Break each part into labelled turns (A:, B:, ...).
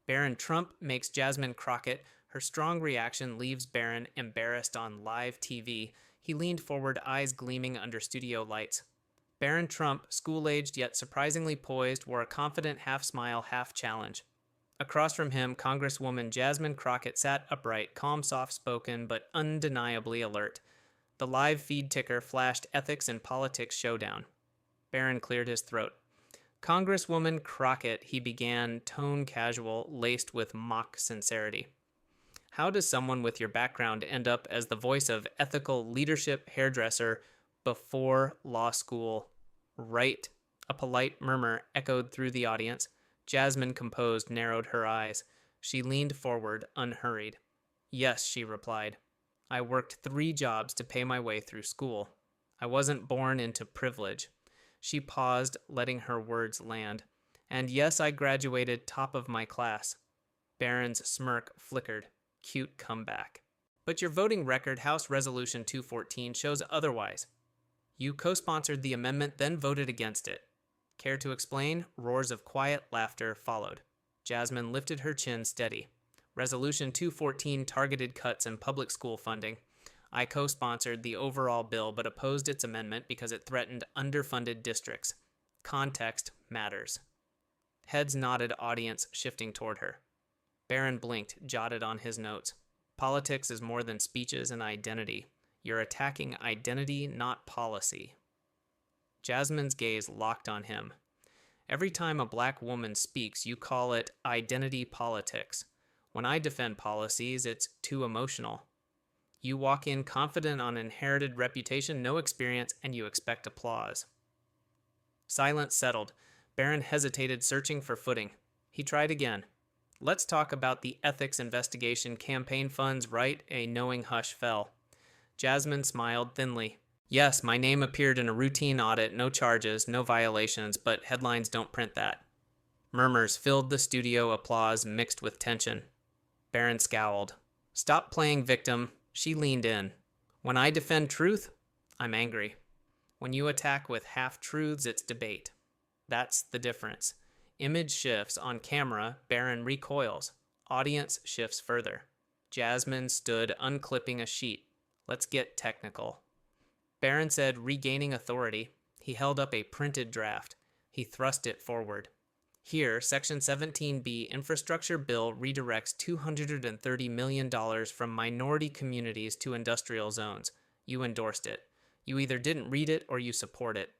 A: Barron Trump makes Jasmine Crockett. Her strong reaction leaves Barron embarrassed on live TV. He leaned forward, eyes gleaming under studio lights. Barron Trump, school-aged yet surprisingly poised, wore a confident half-smile, half-challenge. Across from him, Congresswoman Jasmine Crockett sat upright, calm, soft-spoken, but undeniably alert. The live feed ticker flashed ethics and politics showdown. Barron cleared his throat. Congresswoman Crockett, he began, tone casual, laced with mock sincerity. How does someone with your background end up as the voice of ethical leadership hairdresser before law school? Right. A polite murmur echoed through the audience. Jasmine, composed, narrowed her eyes. She leaned forward, unhurried. Yes, she replied. I worked 3 jobs to pay my way through school. I wasn't born into privilege. She paused, letting her words land. And yes, I graduated top of my class. Barron's smirk flickered. Cute comeback. But your voting record, House Resolution 214, shows otherwise. You co-sponsored the amendment, then voted against it. Care to explain? Roars of quiet laughter followed. Jasmine lifted her chin steady. Resolution 214 targeted cuts in public school funding. I co-sponsored the overall bill but opposed its amendment because it threatened underfunded districts. Context matters. Heads nodded, audience shifting toward her. Barron blinked, jotted on his notes. Politics is more than speeches and identity. You're attacking identity, not policy. Jasmine's gaze locked on him. Every time a black woman speaks, you call it identity politics. When I defend policies, it's too emotional. You walk in confident on inherited reputation, no experience, and you expect applause. Silence settled. Barron hesitated, searching for footing. He tried again. Let's talk about the ethics investigation campaign funds, right? A knowing hush fell. Jasmine smiled thinly. Yes, my name appeared in a routine audit, no charges, no violations, but headlines don't print that. Murmurs filled the studio, applause mixed with tension. Barron scowled. Stop playing victim. She leaned in. When I defend truth, I'm angry. When you attack with half-truths, it's debate. That's the difference. Image shifts on camera, Barron recoils. Audience shifts further. Jasmine stood unclipping a sheet. Let's get technical. Barron said, regaining authority. He held up a printed draft. He thrust it forward. Here, Section 17B Infrastructure Bill redirects $230 million from minority communities to industrial zones. You endorsed it. You either didn't read it or you support it.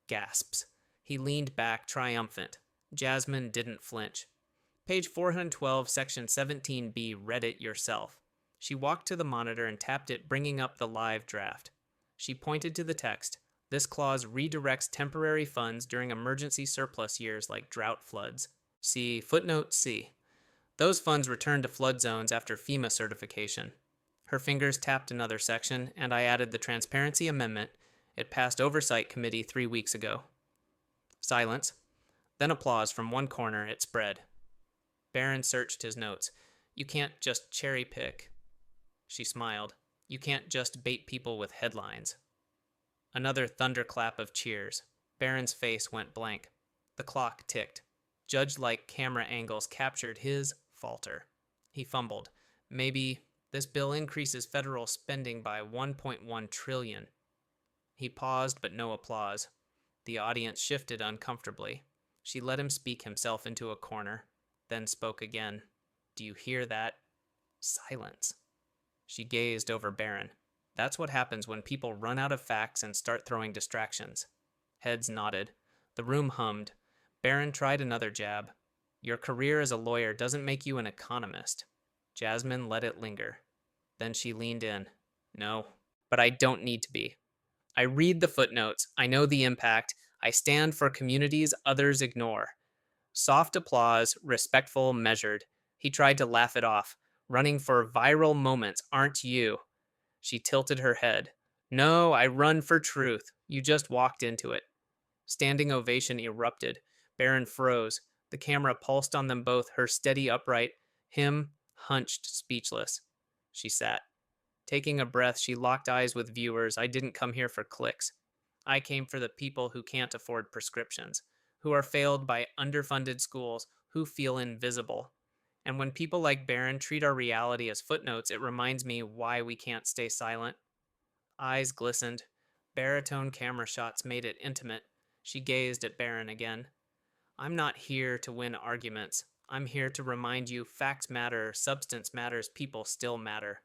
A: Gasps. He leaned back, triumphant. Jasmine didn't flinch. Page 412, Section 17B, read it yourself. She walked to the monitor and tapped it, bringing up the live draft. She pointed to the text. This clause redirects temporary funds during emergency surplus years like drought floods. See footnote C. Those funds return to flood zones after FEMA certification. Her fingers tapped another section, and I added the Transparency Amendment. It passed Oversight Committee 3 weeks ago. Silence. Then applause from one corner. It spread. Barron searched his notes. You can't just cherry pick. She smiled. You can't just bait people with headlines. Another thunderclap of cheers. Barron's face went blank. The clock ticked. Judge-like camera angles captured his falter. He fumbled. Maybe this bill increases federal spending by $1.1 trillion. He paused, but no applause. The audience shifted uncomfortably. She let him speak himself into a corner, then spoke again. Do you hear that? Silence. She gazed over Barron. That's what happens when people run out of facts and start throwing distractions. Heads nodded. The room hummed. Barron tried another jab. Your career as a lawyer doesn't make you an economist. Jasmine let it linger. Then she leaned in. No, but I don't need to be. I read the footnotes. I know the impact. I stand for communities others ignore. Soft applause, respectful, measured. He tried to laugh it off. Running for viral moments, aren't you? She tilted her head. No, I run for truth. You just walked into it. Standing ovation erupted. Barron froze. The camera pulsed on them both, her steady upright, him hunched, speechless. She sat. Taking a breath, she locked eyes with viewers. I didn't come here for clicks. I came for the people who can't afford prescriptions, who are failed by underfunded schools, who feel invisible. And when people like Barron treat our reality as footnotes, it reminds me why we can't stay silent. Eyes glistened. Baritone camera shots made it intimate. She gazed at Barron again. I'm not here to win arguments. I'm here to remind you facts matter, substance matters, people still matter.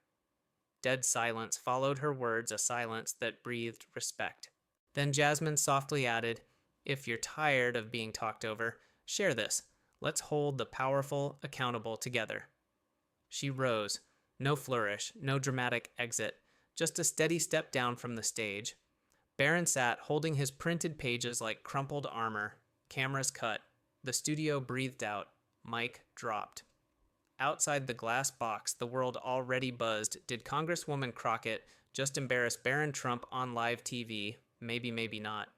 A: Dead silence followed her words, a silence that breathed respect. Then Jasmine softly added, if you're tired of being talked over, share this. Let's hold the powerful accountable together. She rose. No flourish, no dramatic exit, just a steady step down from the stage. Barron sat, holding his printed pages like crumpled armor. Cameras cut. The studio breathed out. Mic dropped. Outside the glass box, the world already buzzed. Did Congresswoman Crockett just embarrass Barron Trump on live TV? Maybe, maybe not.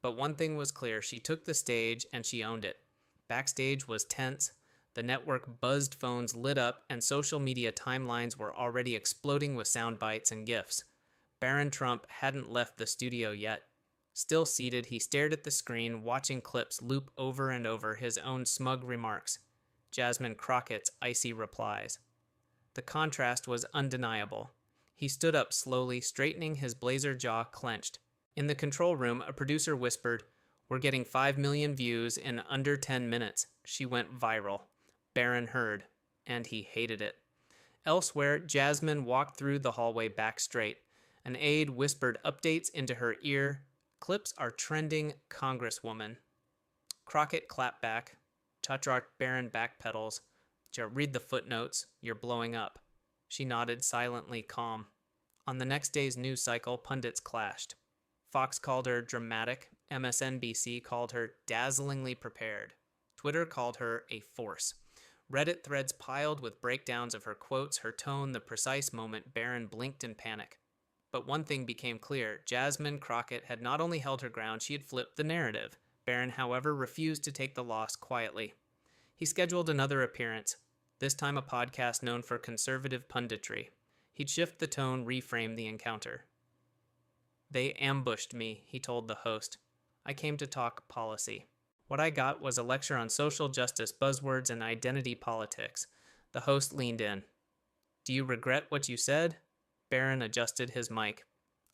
A: But one thing was clear. She took the stage and she owned it. Backstage was tense. The network buzzed, phones lit up, and social media timelines were already exploding with sound bites and GIFs. Barron Trump hadn't left the studio yet. Still seated, he stared at the screen, watching clips loop over and over his own smug remarks. Jasmine Crockett's icy replies. The contrast was undeniable. He stood up slowly, straightening his blazer jaw clenched. In the control room, a producer whispered, "We're getting 5 million views in under 10 minutes. She went viral." Barron heard, and he hated it. Elsewhere, Jasmine walked through the hallway back straight. An aide whispered updates into her ear. "Clips are trending, Congresswoman." Crockett clapped back. Chachart Barron backpedals. "Read the footnotes. You're blowing up." She nodded, silently calm. On the next day's news cycle, pundits clashed. Fox called her dramatic. MSNBC called her dazzlingly prepared. Twitter called her a force. Reddit threads piled with breakdowns of her quotes, her tone, the precise moment Barron blinked in panic. But one thing became clear. Jasmine Crockett had not only held her ground, she had flipped the narrative. Barron, however, refused to take the loss quietly. He scheduled another appearance, this time a podcast known for conservative punditry. He'd shift the tone, reframe the encounter. "They ambushed me," he told the host. "I came to talk policy. What I got was a lecture on social justice, buzzwords, and identity politics." The host leaned in. "Do you regret what you said?" Barron adjusted his mic.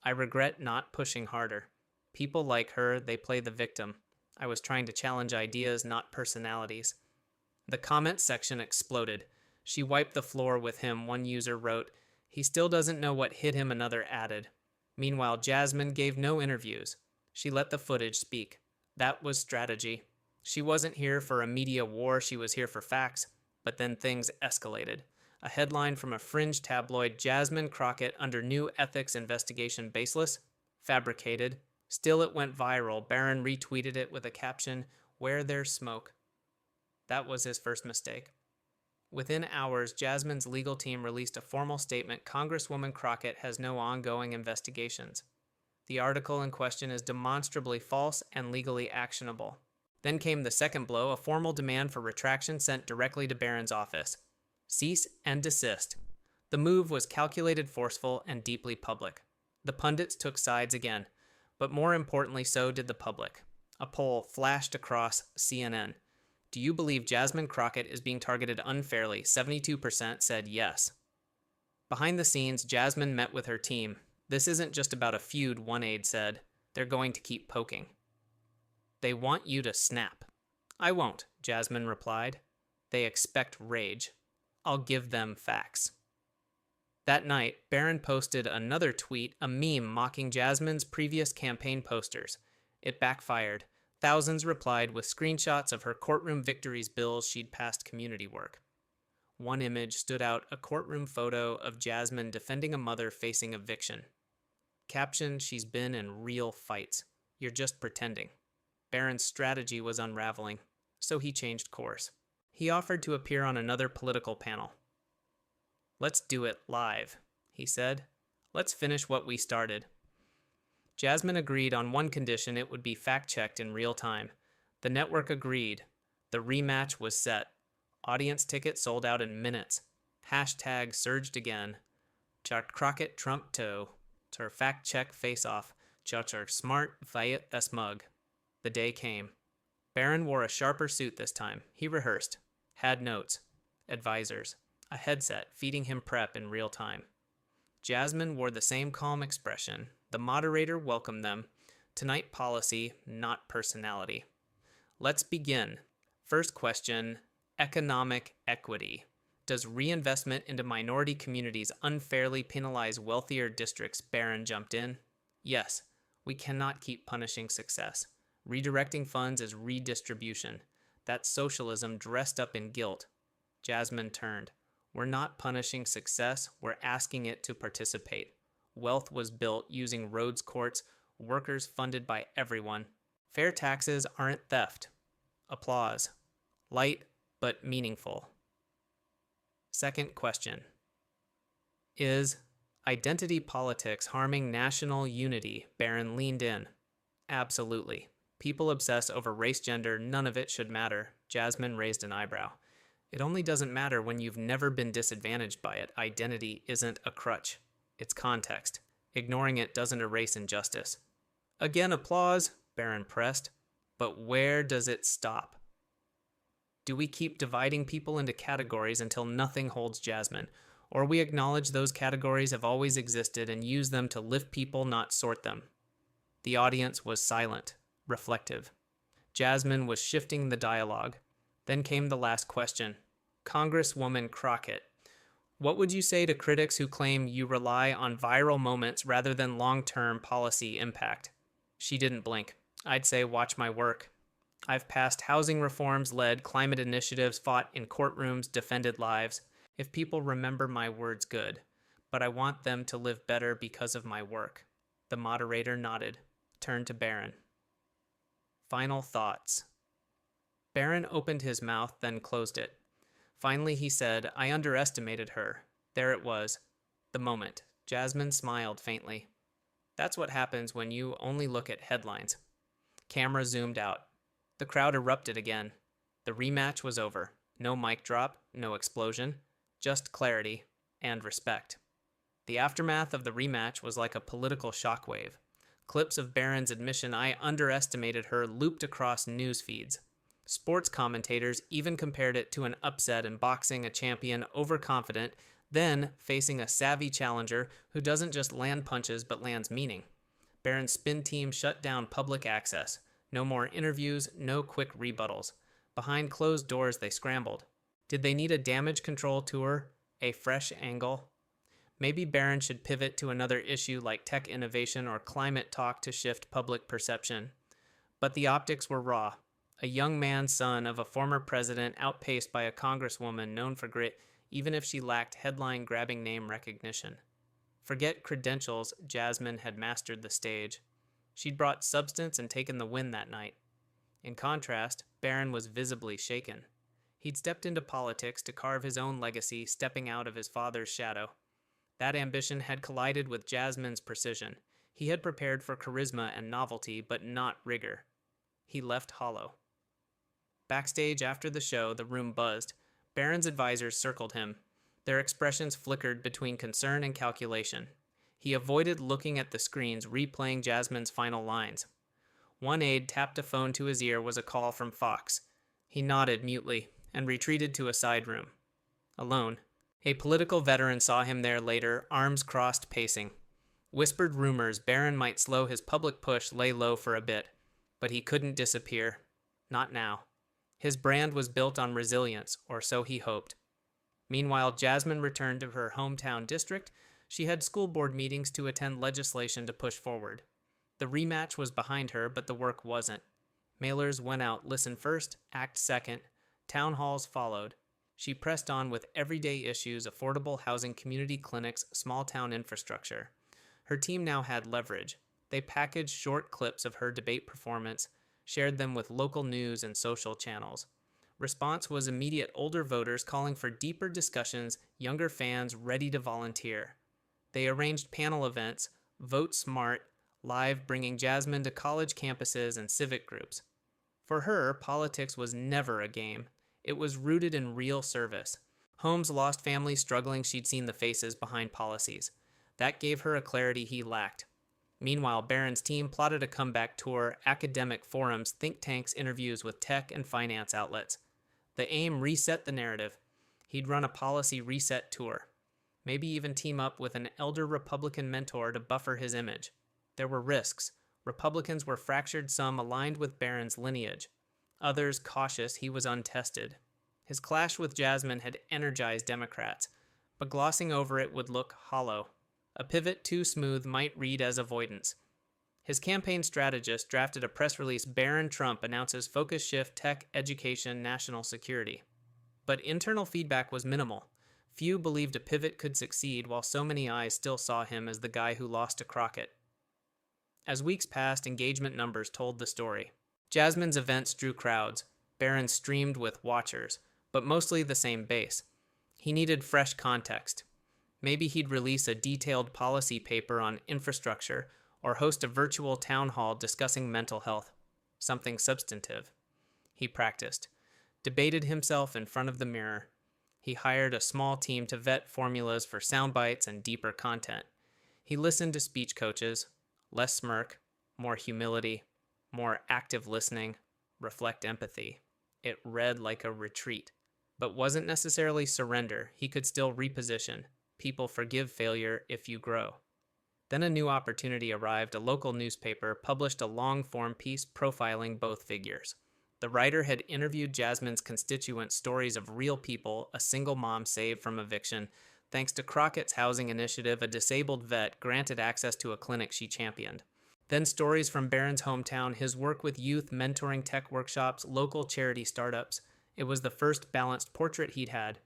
A: "I regret not pushing harder. People like her, they play the victim. I was trying to challenge ideas, not personalities." The comment section exploded. She wiped the floor with him, one user wrote. "He still doesn't know what hit him," another added. Meanwhile, Jasmine gave no interviews. She let the footage speak. That was strategy. She wasn't here for a media war, she was here for facts. But then things escalated. A headline from a fringe tabloid, "Jasmine Crockett under new ethics investigation baseless," fabricated. Still it went viral. Barron retweeted it with a caption, "Where there's smoke." That was his first mistake. Within hours, Jasmine's legal team released a formal statement. Congresswoman Crockett has no ongoing investigations. The article in question is demonstrably false and legally actionable. Then came the second blow, a formal demand for retraction sent directly to Barron's office. Cease and desist. The move was calculated, forceful, and deeply public. The pundits took sides again, but more importantly, so did the public. A poll flashed across CNN. "Do you believe Jasmine Crockett is being targeted unfairly?" 72% said yes. Behind the scenes, Jasmine met with her team. "This isn't just about a feud," one aide said. "They're going to keep poking." "They want you to snap." "I won't," Jasmine replied. "They expect rage. I'll give them facts." That night, Barron posted another tweet, a meme mocking Jasmine's previous campaign posters. It backfired. Thousands replied with screenshots of her courtroom victories bills she'd passed community work. One image stood out, a courtroom photo of Jasmine defending a mother facing eviction. Caption, "She's been in real fights. You're just pretending." Barron's strategy was unraveling, so he changed course. He offered to appear on another political panel. "Let's do it live," he said. "Let's finish what we started." Jasmine agreed on one condition: it would be fact-checked in real time. The network agreed. The rematch was set. Audience tickets sold out in minutes. Hashtag surged again. "Char Crockett Trump toe. Char fact-check face-off. Char smart vayet smug." The day came. Barron wore a sharper suit this time. He rehearsed. Had notes. advisors, a headset feeding him prep in real time. Jasmine wore the same calm expression. The moderator welcomed them. Tonight, policy, not personality. Let's begin. First question, economic equity. Does reinvestment into minority communities unfairly penalize wealthier districts? Barron jumped in. Yes, we cannot keep punishing success. Redirecting funds is redistribution. That's socialism dressed up in guilt. Jasmine turned. We're not punishing success, we're asking it to participate. Wealth was built using roads, courts, workers funded by everyone. Fair taxes aren't theft. Applause. Light, but meaningful. Second question. Is identity politics harming national unity? Barron leaned in. Absolutely. People obsess over race, gender, none of it should matter. Jasmine raised an eyebrow. It only doesn't matter when you've never been disadvantaged by it. Identity isn't a crutch. It's context. Ignoring it doesn't erase injustice. Again, applause, Barron pressed. But where does it stop? Do we keep dividing people into categories until nothing holds Jasmine? Or we acknowledge those categories have always existed and use them to lift people, not sort them? The audience was silent, reflective. Jasmine was shifting the dialogue. Then came the last question. Congresswoman Crockett, what would you say to critics who claim you rely on viral moments rather than long-term policy impact? She didn't blink. I'd say watch my work. I've passed housing reforms, led climate initiatives, fought in courtrooms, defended lives. If people remember my words, good. But I want them to live better because of my work. The moderator nodded, turned to Barron. Final thoughts. Barron opened his mouth, then closed it. Finally, he said, I underestimated her. There it was. The moment. Jasmine smiled faintly. That's what happens when you only look at headlines. Camera zoomed out. The crowd erupted again. The rematch was over. No mic drop, no explosion, just clarity and respect. The aftermath of the rematch was like a political shockwave. Clips of Barron's admission I underestimated her looped across news feeds. Sports commentators even compared it to an upset in boxing, a champion overconfident, then facing a savvy challenger who doesn't just land punches but lands meaning. Barron's spin team shut down public access. No more interviews, no quick rebuttals. Behind closed doors, they scrambled. Did they need a damage control tour? A fresh angle? Maybe Barron should pivot to another issue like tech innovation or climate talk to shift public perception. But the optics were raw. A young man, son of a former president, outpaced by a congresswoman known for grit, even if she lacked headline-grabbing name recognition. Forget credentials, Jasmine had mastered the stage. She'd brought substance and taken the win that night. In contrast, Barron was visibly shaken. He'd stepped into politics to carve his own legacy, stepping out of his father's shadow. That ambition had collided with Jasmine's precision. He had prepared for charisma and novelty, but not rigor. He left hollow. Backstage after the show, the room buzzed. Barron's advisors circled him. Their expressions flickered between concern and calculation. He avoided looking at the screens, replaying Jasmine's final lines. One aide tapped a phone to his ear was a call from Fox. He nodded mutely and retreated to a side room. Alone. A political veteran saw him there later, arms crossed, pacing. Whispered rumors Barron might slow his public push, lay low for a bit. But he couldn't disappear. Not now. His brand was built on resilience, or so he hoped. Meanwhile, Jasmine returned to her hometown district. She had school board meetings to attend legislation to push forward. The rematch was behind her, but the work wasn't. Mailers went out, listen first, act second. Town halls followed. She pressed on with everyday issues, affordable housing, community clinics, small town infrastructure. Her team now had leverage. They packaged short clips of her debate performance, shared them with local news and social channels. Response was immediate: older voters calling for deeper discussions, younger fans ready to volunteer. They arranged panel events, Vote Smart, live, bringing Jasmine to college campuses and civic groups. For her, politics was never a game. It was rooted in real service. Homes lost, families struggling, she'd seen the faces behind policies. That gave her a clarity he lacked. Meanwhile, Barron's team plotted a comeback tour, academic forums, think tanks, interviews with tech and finance outlets. The aim: reset the narrative. He'd run a policy reset tour, maybe even team up with an elder Republican mentor to buffer his image. There were risks. Republicans were fractured, some aligned with Barron's lineage, others cautious he was untested. His clash with Jasmine had energized Democrats, but glossing over it would look hollow. A pivot too smooth might read as avoidance. His campaign strategist drafted a press release. Barron Trump announces focus shift tech, education, national security. But internal feedback was minimal. Few believed a pivot could succeed, while so many eyes still saw him as the guy who lost to Crockett. As weeks passed, engagement numbers told the story. Jasmine's events drew crowds. Barron streamed with watchers, but mostly the same base. He needed fresh context. Maybe he'd release a detailed policy paper on infrastructure or host a virtual town hall discussing mental health, something substantive. He practiced, debated himself in front of the mirror. He hired a small team to vet formulas for sound bites and deeper content. He listened to speech coaches, less smirk, more humility, more active listening, reflect empathy. It read like a retreat, but wasn't necessarily surrender. He could still reposition. People forgive failure if you grow. Then a new opportunity arrived. A local newspaper published a long-form piece profiling both figures. The writer had interviewed Jasmine's constituents, stories of real people, a single mom saved from eviction. Thanks to Crockett's housing initiative, a disabled vet granted access to a clinic she championed. Then stories from Barron's hometown, his work with youth, mentoring tech workshops, local charity startups. It was the first balanced portrait he'd had.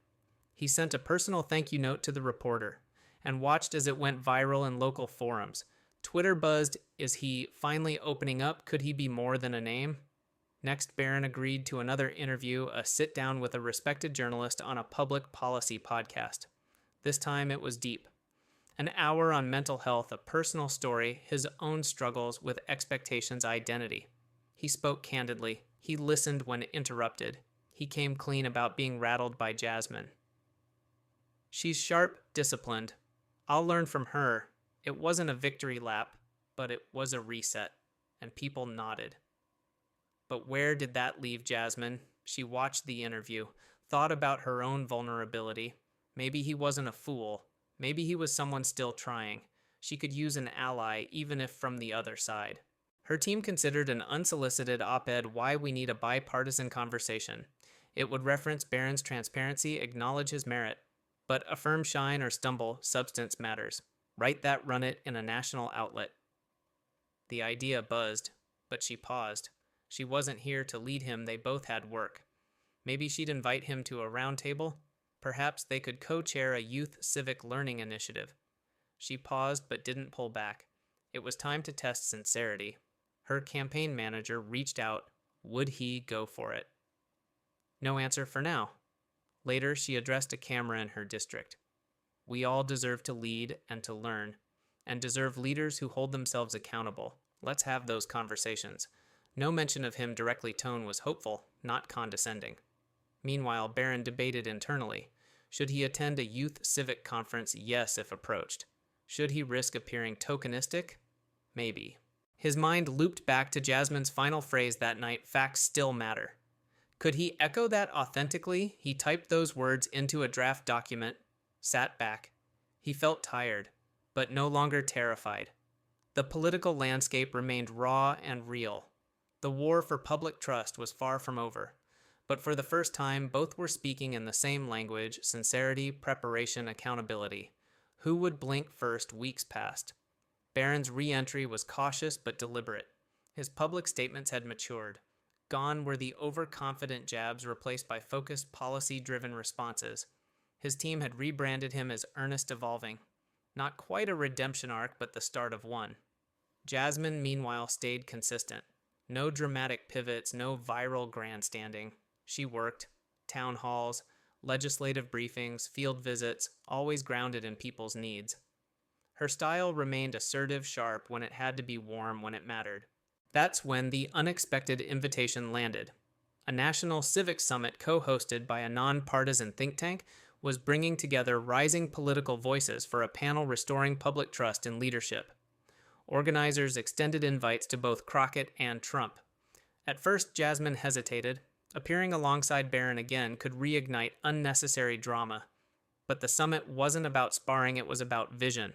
A: He sent a personal thank you note to the reporter and watched as it went viral in local forums. Twitter buzzed, is he finally opening up? Could he be more than a name? Next, Barron agreed to another interview, a sit-down with a respected journalist on a public policy podcast. This time it was deep. An hour on mental health, a personal story, his own struggles with expectations, identity. He spoke candidly. He listened when interrupted. He came clean about being rattled by Jasmine. She's sharp, disciplined. I'll learn from her. It wasn't a victory lap, but it was a reset, and people nodded. But where did that leave Jasmine? She watched the interview, thought about her own vulnerability. Maybe he wasn't a fool. Maybe he was someone still trying. She could use an ally, even if from the other side. Her team considered an unsolicited op-ed why we need a bipartisan conversation. It would reference Barron's transparency, acknowledge his merit, but affirm shine or stumble, substance matters. Write that, run it in a national outlet. The idea buzzed, but she paused. She wasn't here to lead him, they both had work. Maybe she'd invite him to a round table. Perhaps they could co-chair a youth civic learning initiative. She paused but didn't pull back. It was time to test sincerity. Her campaign manager reached out. Would he go for it? No answer for now. Later, she addressed a camera in her district. We all deserve to lead and to learn, and deserve leaders who hold themselves accountable. Let's have those conversations. No mention of him directly tone was hopeful, not condescending. Meanwhile, Barron debated internally. Should he attend a youth civic conference? Yes, if approached. Should he risk appearing tokenistic? Maybe. His mind looped back to Jasmine's final phrase that night, facts still matter. Could he echo that authentically? He typed those words into a draft document, sat back. He felt tired, but no longer terrified. The political landscape remained raw and real. The war for public trust was far from over. But for the first time, both were speaking in the same language: sincerity, preparation, accountability. Who would blink first? Weeks passed. Barron's re-entry was cautious but deliberate. His public statements had matured. Gone were the overconfident jabs, replaced by focused, policy-driven responses. His team had rebranded him as earnest evolving. Not quite a redemption arc, but the start of one. Jasmine, meanwhile, stayed consistent. No dramatic pivots, no viral grandstanding. She worked. Town halls, legislative briefings, field visits, always grounded in people's needs. Her style remained assertive, sharp, when it had to be warm, when it mattered. That's when the unexpected invitation landed. A national civic summit co-hosted by a nonpartisan think tank was bringing together rising political voices for a panel restoring public trust in leadership. Organizers extended invites to both Crockett and Trump. At first, Jasmine hesitated. Appearing alongside Barron again could reignite unnecessary drama. But the summit wasn't about sparring, it was about vision.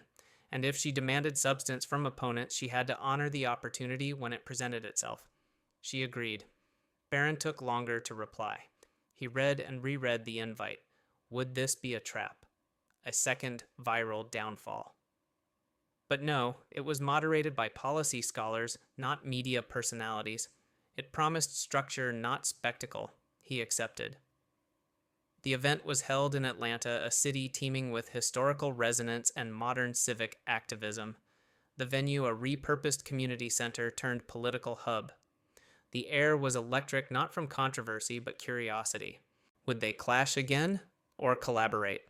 A: And if she demanded substance from opponents, she had to honor the opportunity when it presented itself. She agreed. Barron took longer to reply. He read and reread the invite. Would this be a trap? A second viral downfall? But no, it was moderated by policy scholars, not media personalities. It promised structure, not spectacle. He accepted. The event was held in Atlanta, a city teeming with historical resonance and modern civic activism. The venue, a repurposed community center turned political hub. The air was electric, not from controversy, but curiosity. Would they clash again or collaborate?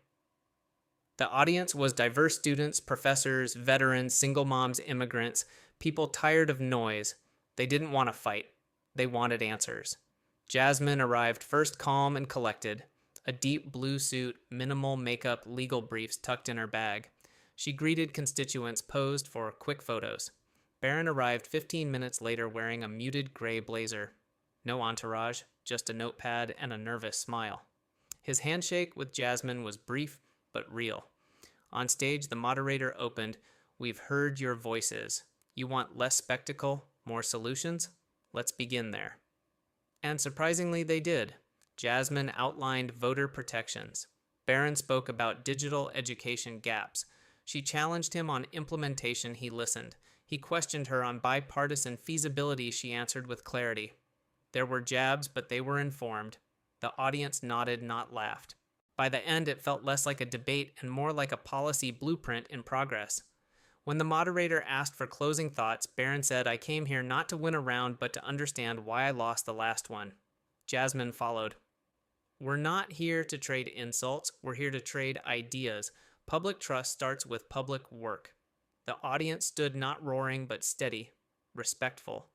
A: The audience was diverse students, professors, veterans, single moms, immigrants, people tired of noise. They didn't want to fight. They wanted answers. Jasmine arrived first calm and collected, a deep blue suit, minimal makeup, legal briefs tucked in her bag. She greeted constituents, posed for quick photos. Barron arrived 15 minutes later wearing a muted gray blazer. No entourage, just a notepad and a nervous smile. His handshake with Jasmine was brief but real. On stage, the moderator opened, "We've heard your voices. You want less spectacle, more solutions? Let's begin there." And surprisingly, they did. Jasmine outlined voter protections. Barron spoke about digital education gaps. She challenged him on implementation. He listened. He questioned her on bipartisan feasibility. She answered with clarity. There were jabs, but they were informed. The audience nodded, not laughed. By the end, it felt less like a debate and more like a policy blueprint in progress. When the moderator asked for closing thoughts, Barron said, "I came here not to win a round, but to understand why I lost the last one." Jasmine followed. "We're not here to trade insults. We're here to trade ideas. Public trust starts with public work." The audience stood not roaring, but steady, respectful.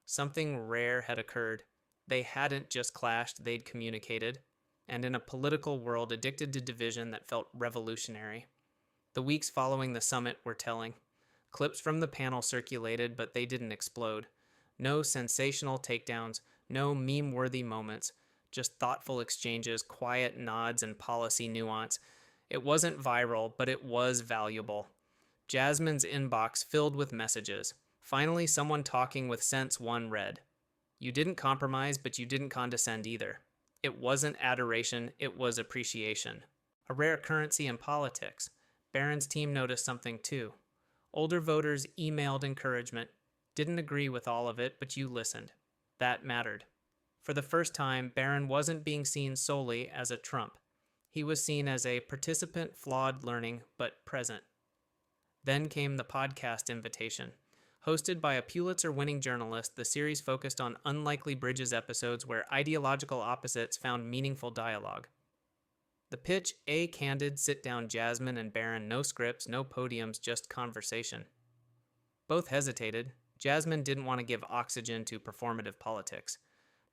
A: Something rare had occurred. They hadn't just clashed, they'd communicated. And in a political world addicted to division that felt revolutionary. The weeks following the summit were telling. Clips from the panel circulated, but they didn't explode. No sensational takedowns, no meme-worthy moments, just thoughtful exchanges, quiet nods, and policy nuance. It wasn't viral, but it was valuable. Jasmine's inbox filled with messages. Finally, someone talking with sense, one read. "You didn't compromise, but you didn't condescend either." It wasn't adoration, it was appreciation. A rare currency in politics. Barron's team noticed something too. Older voters emailed encouragement. Didn't agree with all of it, but you listened. That mattered. For the first time, Barron wasn't being seen solely as a Trump. He was seen as a participant, flawed, learning, but present. Then came the podcast invitation. Hosted by a Pulitzer-winning journalist, the series focused on unlikely bridges episodes where ideological opposites found meaningful dialogue. The pitch, a candid sit-down Jasmine and Barron, no scripts, no podiums, just conversation. Both hesitated. Jasmine didn't want to give oxygen to performative politics.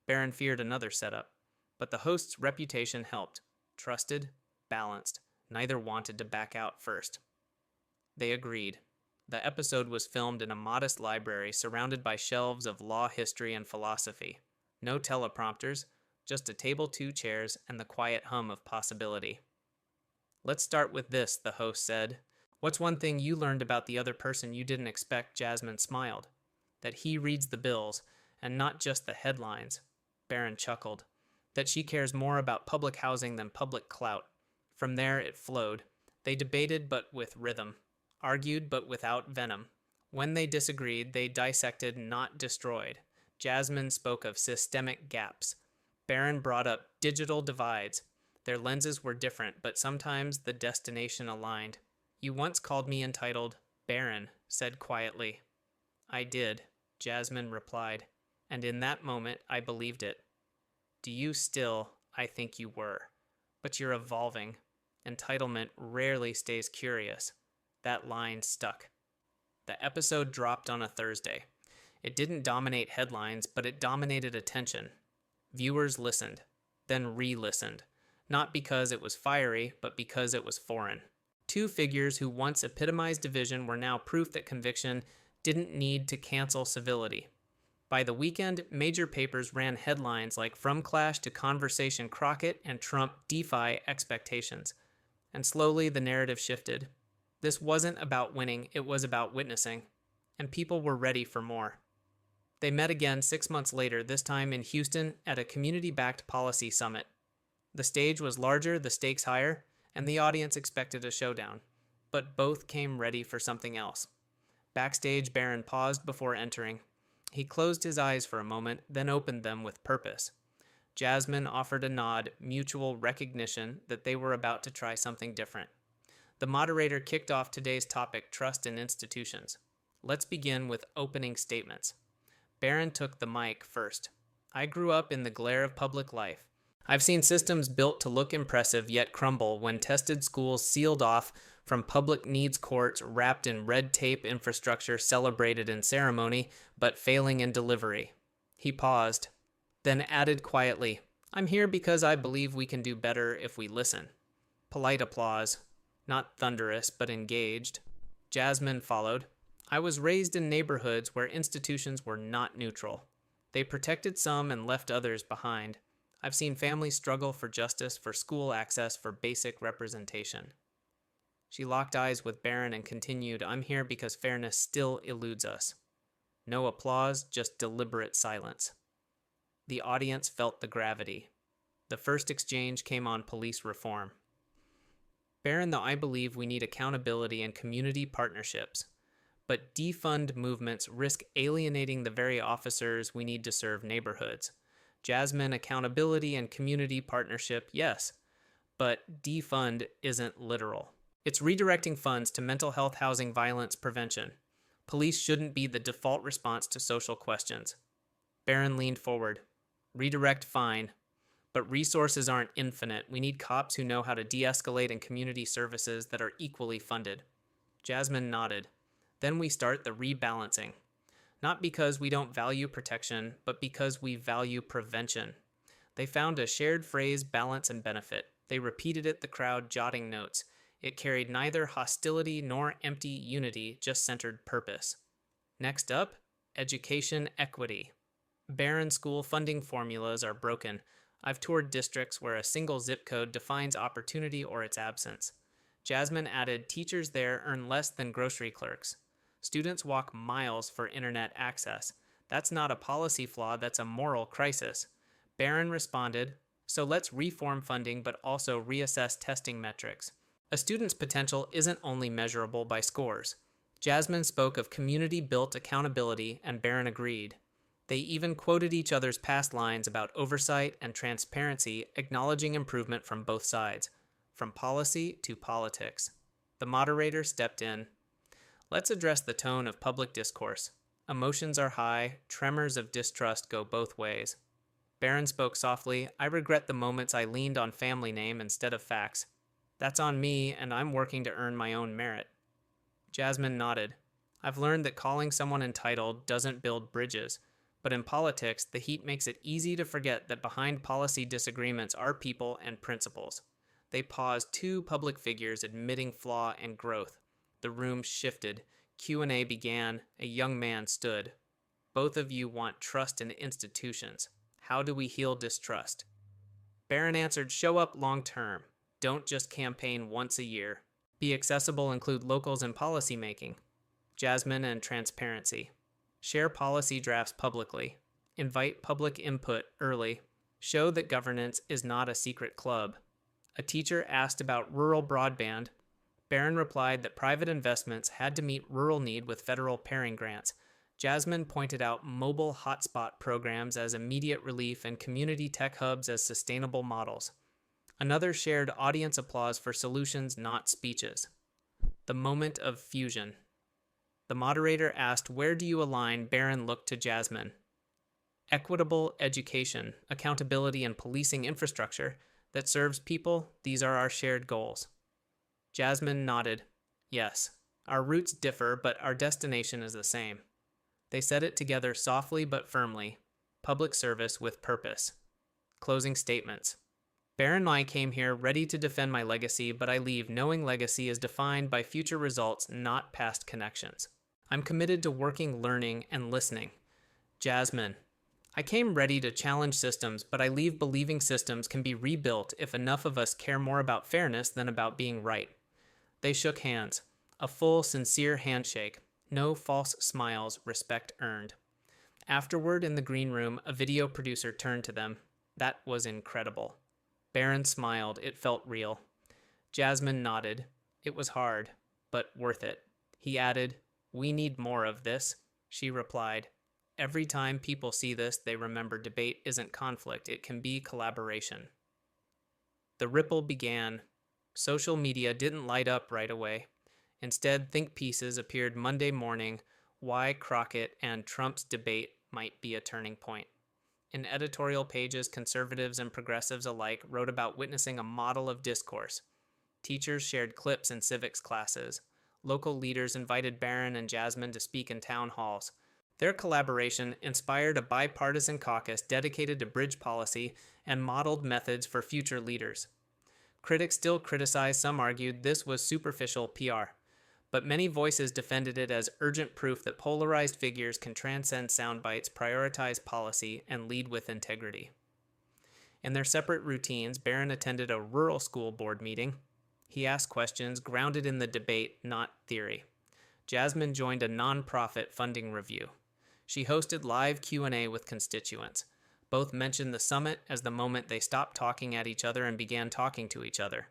A: Barron feared another setup. But the host's reputation helped. Trusted, balanced. Neither wanted to back out first. They agreed. The episode was filmed in a modest library surrounded by shelves of law, history, and philosophy. No teleprompters, just a table, 2 chairs, and the quiet hum of possibility. "Let's start with this," the host said. "What's one thing you learned about the other person you didn't expect?" Jasmine smiled. "That he reads the bills, and not just the headlines." Barron chuckled. "That she cares more about public housing than public clout." From there it flowed. They debated but with rhythm. Argued but without venom. When they disagreed, they dissected, not destroyed. Jasmine spoke of systemic gaps. Barron brought up digital divides. Their lenses were different, but sometimes the destination aligned. "You once called me entitled," Barron said quietly. "I did," Jasmine replied, and in that moment I believed it. "Do you still? I think you were. But you're evolving. Entitlement rarely stays curious." That line stuck. The episode dropped on a Thursday. It didn't dominate headlines, but it dominated attention. Viewers listened, then re-listened. Not because it was fiery, but because it was foreign. Two figures who once epitomized division were now proof that conviction didn't need to cancel civility. By the weekend, major papers ran headlines like "From Clash to Conversation Crockett and Trump Defy Expectations." And slowly the narrative shifted. This wasn't about winning, it was about witnessing. And people were ready for more. They met again 6 months later, this time in Houston at a community-backed policy summit. The stage was larger, the stakes higher, and the audience expected a showdown. But both came ready for something else. Backstage, Barron paused before entering. He closed his eyes for a moment, then opened them with purpose. Jasmine offered a nod, mutual recognition that they were about to try something different. The moderator kicked off today's topic, trust in institutions. Let's begin with opening statements. Barron took the mic first. I grew up in the glare of public life. I've seen systems built to look impressive yet crumble when tested schools sealed off from public needs courts wrapped in red tape infrastructure celebrated in ceremony but failing in delivery. He paused, then added quietly, I'm here because I believe we can do better if we listen. Polite applause, not thunderous but engaged. Jasmine followed. I was raised in neighborhoods where institutions were not neutral. They protected some and left others behind. I've seen families struggle for justice, for school access, for basic representation. She locked eyes with Barron and continued, I'm here because fairness still eludes us. No applause, just deliberate silence. The audience felt the gravity. The first exchange came on police reform. Barron, though I believe we need accountability and community partnerships, but defund movements risk alienating the very officers we need to serve neighborhoods. Jasmine, accountability and community partnership, yes, but defund isn't literal. It's redirecting funds to mental health, housing, violence prevention. Police shouldn't be the default response to social questions. Barron leaned forward. Redirect, fine, but resources aren't infinite. We need cops who know how to de-escalate and community services that are equally funded. Jasmine nodded. Then we start the rebalancing. Not because we don't value protection, but because we value prevention. They found a shared phrase, balance and benefit. They repeated it, the crowd jotting notes. It carried neither hostility nor empty unity, just centered purpose. Next up, education equity. Barron school funding formulas are broken. I've toured districts where a single zip code defines opportunity or its absence. Jasmine added, teachers there earn less than grocery clerks. Students walk miles for internet access. That's not a policy flaw, that's a moral crisis. Barron responded, so let's reform funding but also reassess testing metrics. A student's potential isn't only measurable by scores. Jasmine spoke of community-built accountability and Barron agreed. They even quoted each other's past lines about oversight and transparency, acknowledging improvement from both sides, from policy to politics. The moderator stepped in. Let's address the tone of public discourse. Emotions are high, tremors of distrust go both ways. Barron spoke softly, I regret the moments I leaned on family name instead of facts. That's on me, and I'm working to earn my own merit. Jasmine nodded. I've learned that calling someone entitled doesn't build bridges, but in politics, the heat makes it easy to forget that behind policy disagreements are people and principles. They paused, two public figures admitting flaw and growth. The room shifted. Q&A began. A young man stood. Both of you want trust in institutions. How do we heal distrust? Barron answered, show up long term. Don't just campaign once a year. Be accessible, include locals in policy making. Jasmine and transparency. Share policy drafts publicly. Invite public input early. Show that governance is not a secret club. A teacher asked about rural broadband. Barron replied that private investments had to meet rural need with federal pairing grants. Jasmine pointed out mobile hotspot programs as immediate relief and community tech hubs as sustainable models. Another shared audience applause for solutions, not speeches. The moment of fusion. The moderator asked, where do you align? Barron looked to Jasmine. Equitable education, accountability, and policing infrastructure that serves people, these are our shared goals. Jasmine nodded. Yes, our routes differ, but our destination is the same. They said it together softly but firmly. Public service with purpose. Closing statements. Barron and I came here ready to defend my legacy, but I leave knowing legacy is defined by future results, not past connections. I'm committed to working, learning, and listening. Jasmine. I came ready to challenge systems, but I leave believing systems can be rebuilt if enough of us care more about fairness than about being right. They shook hands. A full, sincere handshake. No false smiles, respect earned. Afterward, in the green room, a video producer turned to them. That was incredible. Barron smiled. It felt real. Jasmine nodded. It was hard, but worth it. He added, "We need more of this." She replied, "Every time people see this, they remember debate isn't conflict, it can be collaboration." The ripple began. Social media didn't light up right away. Instead, think pieces appeared Monday morning, why Crockett and Trump's debate might be a turning point. In editorial pages, conservatives and progressives alike wrote about witnessing a model of discourse. Teachers shared clips in civics classes. Local leaders invited Barron and Jasmine to speak in town halls. Their collaboration inspired a bipartisan caucus dedicated to bridge policy and modeled methods for future leaders. Critics still criticized, some argued this was superficial PR, but many voices defended it as urgent proof that polarized figures can transcend sound bites, prioritize policy, and lead with integrity. In their separate routines, Barron attended a rural school board meeting. He asked questions grounded in the debate, not theory. Jasmine joined a nonprofit funding review. She hosted live Q&A with constituents. Both mentioned the summit as the moment they stopped talking at each other and began talking to each other.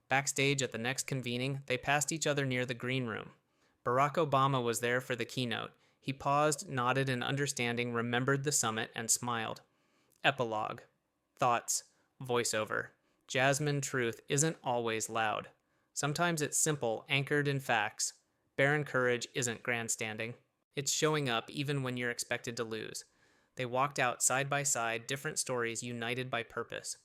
A: Backstage at the next convening, they passed each other near the green room. Barack Obama was there for the keynote. He paused, nodded in understanding, remembered the summit, and smiled. Epilogue. Thoughts. Voiceover. Jasmine truth isn't always loud. Sometimes it's simple, anchored in facts. Barron courage isn't grandstanding. It's showing up even when you're expected to lose. They walked out side by side, different stories united by purpose.